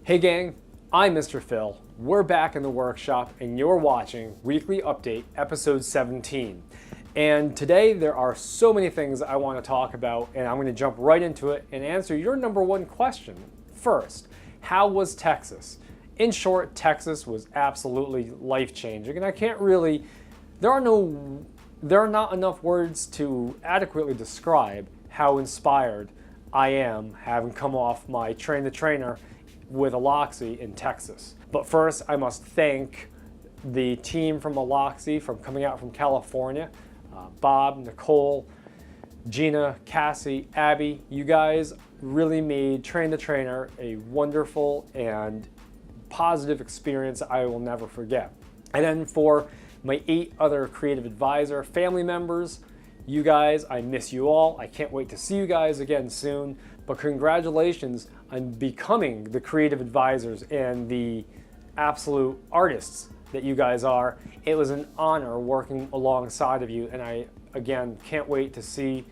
Hey gang, I'm Mr. Phil. We're back in the workshop and you're watching Weekly Update episode 17. And today there are so many things I want to talk about, and I'm going to jump right into it and answer your number one question. First, how was Texas? In short, Texas was absolutely life-changing, and I can't really, there are not enough words to adequately describe how inspired I am having come off my train the trainer with Aloxi in Texas. But first, I must thank the team from Aloxi from coming out from California. Bob, Nicole, Gina, Cassie, Abby, you guys really made Train the Trainer a wonderful and positive experience I will never forget. And then for my 8 other creative advisor family members, you guys, I miss you all. I can't wait to see you guys again soon. But congratulations on becoming the creative advisors and the absolute artists that you guys are. It was an honor working alongside of you, and I, again, can't wait to see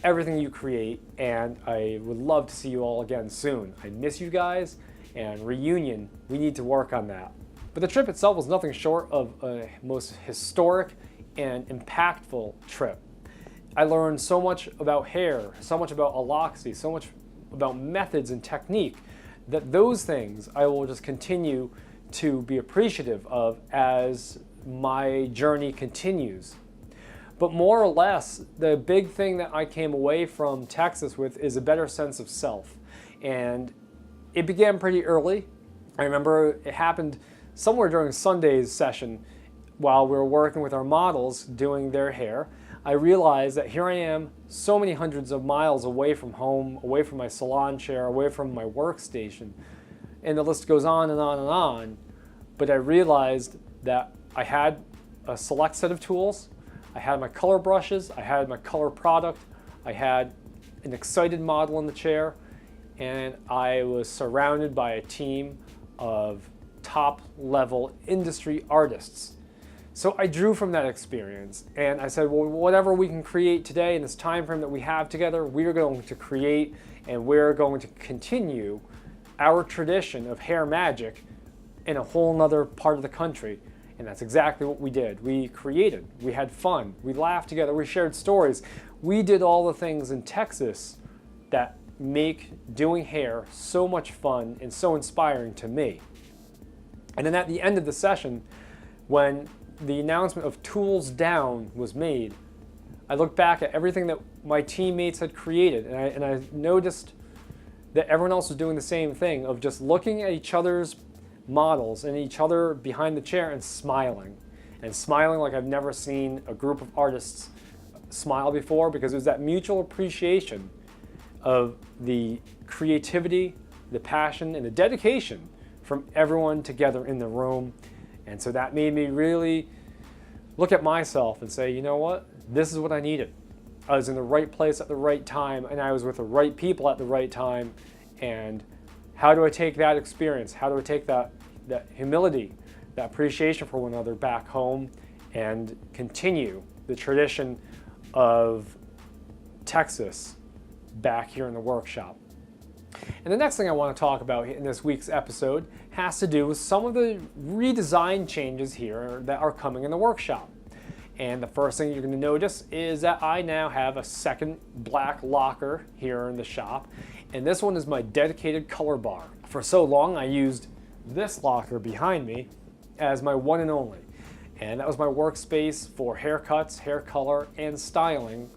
everything you create, and I would love to see you all again soon. I miss you guys, and reunion, we need to work on that. But the trip itself was nothing short of a most historic and impactful trip. I learned so much about hair, so much about Aloxi, so much about methods and technique, that those things I will just continue to be appreciative of as my journey continues. But more or less, the big thing that I came away from Texas with is a better sense of self. And it began pretty early. I remember it happened somewhere during Sunday's session while we were working with our models doing their hair. I realized that here I am so many hundreds of miles away from home, away from my salon chair, away from my workstation, and the list goes on and on and on. But I realized that I had a select set of tools, I had my color brushes, I had my color product, I had an excited model in the chair, and I was surrounded by a team of top-level industry artists. So I drew from that experience, and I said, well, whatever we can create today in this time frame that we have together, we're going to create, and we're going to continue our tradition of hair magic in a whole nother part of the country. And that's exactly what we did. We created, we had fun, we laughed together, we shared stories. We did all the things in Texas that make doing hair so much fun and so inspiring to me. And then at the end of the session, when the announcement of tools down was made, I looked back at everything that my teammates had created, and I noticed that everyone else was doing the same thing of just looking at each other's models and each other behind the chair and smiling like I've never seen a group of artists smile before, because it was that mutual appreciation of the creativity, the passion, and the dedication from everyone together in the room. And so that made me really look at myself and say, you know what? This is what I needed. I was in the right place at the right time, and I was with the right people at the right time. And how do I take that experience? How do I take that humility, that appreciation for one another back home and continue the tradition of Texas back here in the workshop? And the next thing I want to talk about in this week's episode has to do with some of the redesign changes here that are coming in the workshop. And the first thing you're going to notice is that I now have a second black locker here in the shop, and this one is my dedicated color bar. For so long I used this locker behind me as my one and only, and that was my workspace for haircuts, hair color, and styling,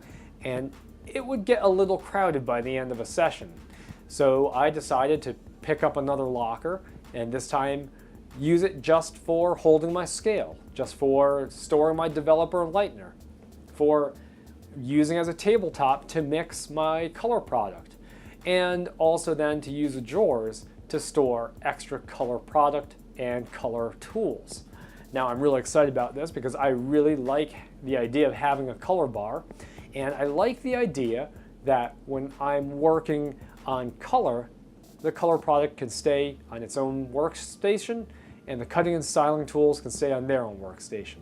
and it would get a little crowded by the end of a session. So I decided to pick up another locker, and this time use it just for holding my scale, just for storing my developer lightener, for using as a tabletop to mix my color product, and also then to use the drawers to store extra color product and color tools. Now I'm really excited about this because I really like the idea of having a color bar, and I like the idea that when I'm working on color, the color product can stay on its own workstation and the cutting and styling tools can stay on their own workstation.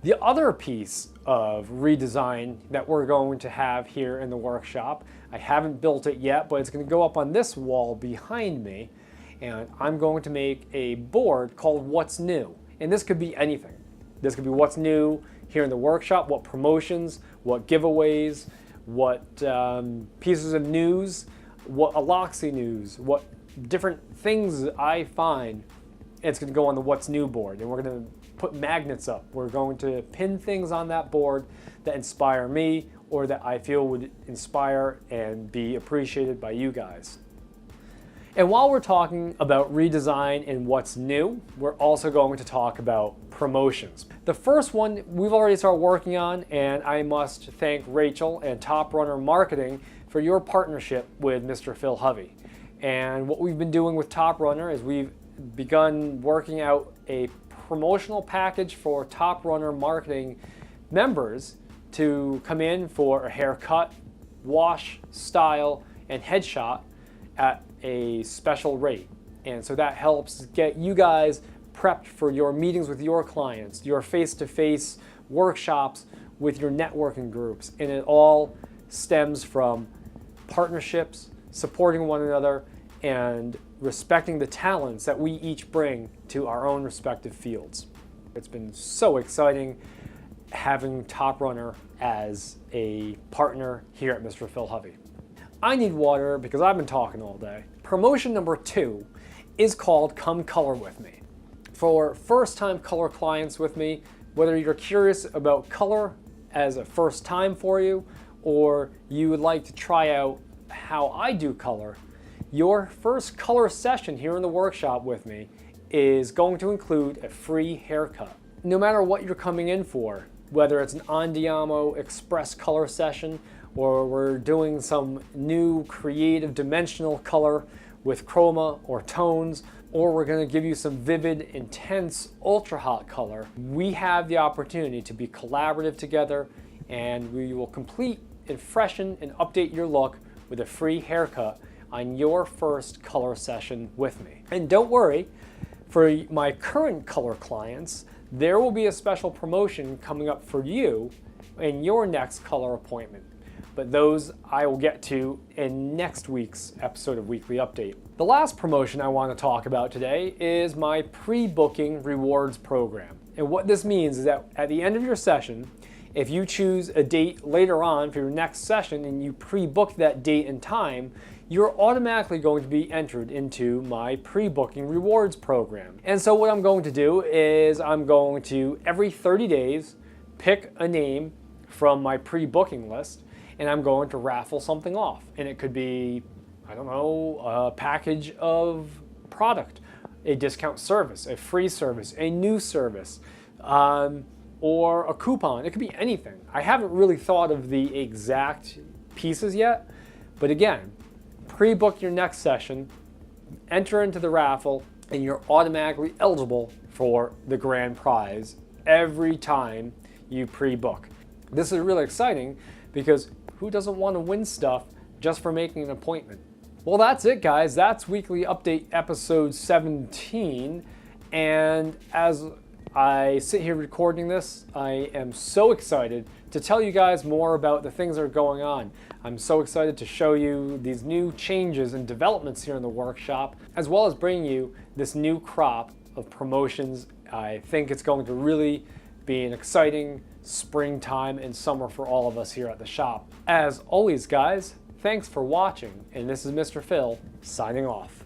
The other piece of redesign that we're going to have here in the workshop, I haven't built it yet, but it's going to go up on this wall behind me, and I'm going to make a board called What's New. And this could be anything. This could be what's new here in the workshop, what promotions, what giveaways, what pieces of news, what Aloxi news, what different things I find. It's going to go on the What's New board, and we're going to put magnets up. We're going to pin things on that board that inspire me or that I feel would inspire and be appreciated by you guys. And while we're talking about redesign and what's new, we're also going to talk about promotions. The first one we've already started working on, and I must thank Rachel and Top Runner Marketing for your partnership with Mr. Phil Hovey. And what we've been doing with Top Runner is we've begun working out a promotional package for Top Runner Marketing members to come in for a haircut, wash, style, and headshot at a special rate. And so that helps get you guys prepped for your meetings with your clients, your face-to-face workshops with your networking groups. And it all stems from partnerships, supporting one another, and respecting the talents that we each bring to our own respective fields. It's been so exciting having Top Runner as a partner here at Mr. Phil Hovey. I need water because I've been talking all day. Promotion number 2 is called Come Color With Me. For first-time color clients with me, whether you're curious about color as a first time for you, or you would like to try out how I do color, your first color session here in the workshop with me is going to include a free haircut. No matter what you're coming in for, whether it's an Andiamo Express color session, or we're doing some new creative dimensional color with chroma or tones, or we're going to give you some vivid, intense, ultra hot color, we have the opportunity to be collaborative together, and we will complete and freshen and update your look with a free haircut on your first color session with me. And don't worry, for my current color clients, there will be a special promotion coming up for you in your next color appointment. But those I will get to in next week's episode of Weekly Update. The last promotion I want to talk about today is my pre-booking rewards program. And what this means is that at the end of your session, if you choose a date later on for your next session and you pre-book that date and time, you're automatically going to be entered into my pre-booking rewards program. And so what I'm going to do is I'm going to, every 30 days, pick a name from my pre-booking list, and I'm going to raffle something off. And it could be, I don't know, a package of product, a discount service, a free service, a new service, or a coupon. It could be anything. I haven't really thought of the exact pieces yet, but again, pre-book your next session, enter into the raffle, and you're automatically eligible for the grand prize every time you pre-book. This is really exciting because who doesn't want to win stuff just for making an appointment? Well, that's it, guys. That's Weekly Update episode 17. And as I sit here recording this, I am so excited to tell you guys more about the things that are going on. I'm so excited to show you these new changes and developments here in the workshop, as well as bring you this new crop of promotions. I think it's going to really be an exciting springtime and summer for all of us here at the shop. As always, guys, thanks for watching, and this is Mr. Phil signing off.